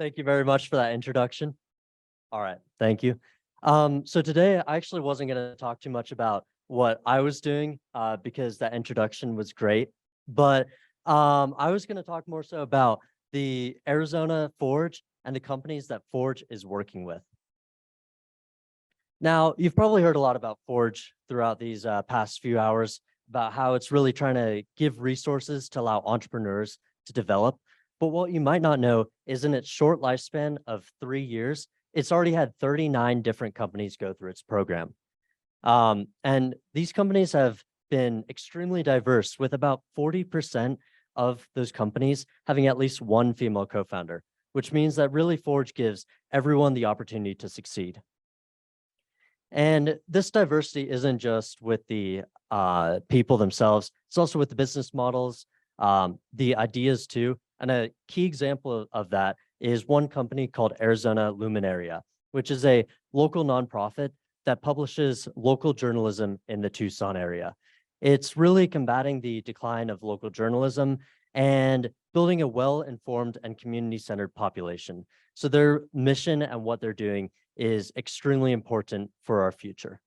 Thank you very much for that introduction. All right, thank you. So today I actually wasn't going to talk too much about what I was doing because that introduction was great, but I was going to talk more so about the Arizona Forge and the companies that Forge is working with. Now, you've probably heard a lot about Forge throughout these past few hours about how it's really trying to give resources to allow entrepreneurs to develop. But what you might not know is in its short lifespan of 3 years, it's already had 39 different companies go through its program. And these companies have been extremely diverse, with about 40% of those companies having at least one female co-founder, which means that really Forge gives everyone the opportunity to succeed. And this diversity isn't just with the people themselves, it's also with the business models, the ideas too. And a key example of that is one company called Arizona Luminaria, which is a local nonprofit that publishes local journalism in the Tucson area. It's really combating the decline of local journalism and building a well-informed and community-centered population. So their mission and what they're doing is extremely important for our future.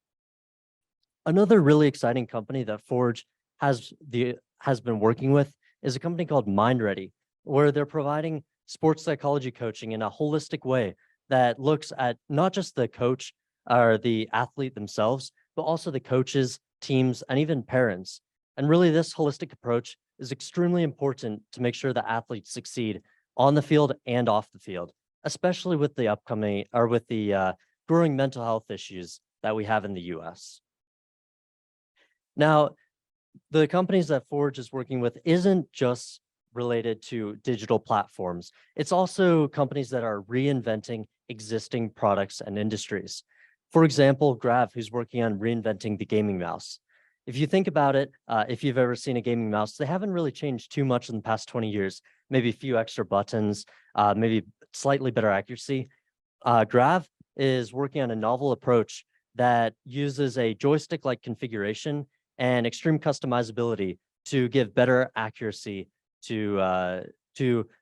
Another really exciting company that Forge has been working with is a company called MindReady, where they're providing sports psychology coaching in a holistic way that looks at not just the coach or the athlete themselves, but also the coaches, teams, and even parents. And really, this holistic approach is extremely important to make sure that athletes succeed on the field and off the field, especially with the upcoming or with the growing mental health issues that we have in the US. Now, the companies that Forge is working with isn't just related to digital platforms. It's also companies that are reinventing existing products and industries. For example, Grav, who's working on reinventing the gaming mouse. If you think about it, if you've ever seen a gaming mouse, they haven't really changed too much in the past 20 years, maybe a few extra buttons, maybe slightly better accuracy. Grav is working on a novel approach that uses a joystick-like configuration and extreme customizability to give better accuracy to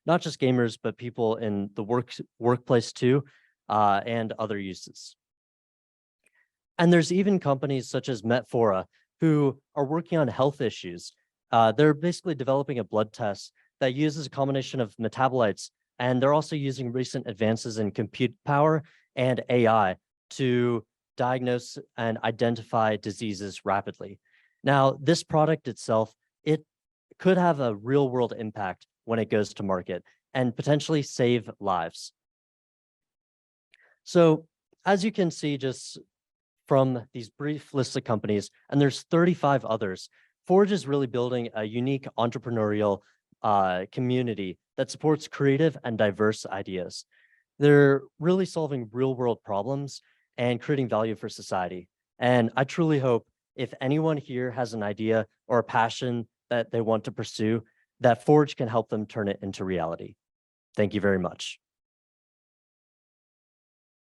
not just gamers, but people in the workplace too, and other uses. And there's even companies such as Metfora who are working on health issues. They're basically developing a blood test that uses a combination of metabolites, and they're also using recent advances in compute power and AI to diagnose and identify diseases rapidly. Now, this product itself, it could have a real world impact when it goes to market and potentially save lives. So as you can see, just from these brief lists of companies, and there's 35 others, Forge is really building a unique entrepreneurial community that supports creative and diverse ideas. They're really solving real world problems and creating value for society. And I truly hope if anyone here has an idea or a passion that they want to pursue, that Forge can help them turn it into reality. Thank you very much.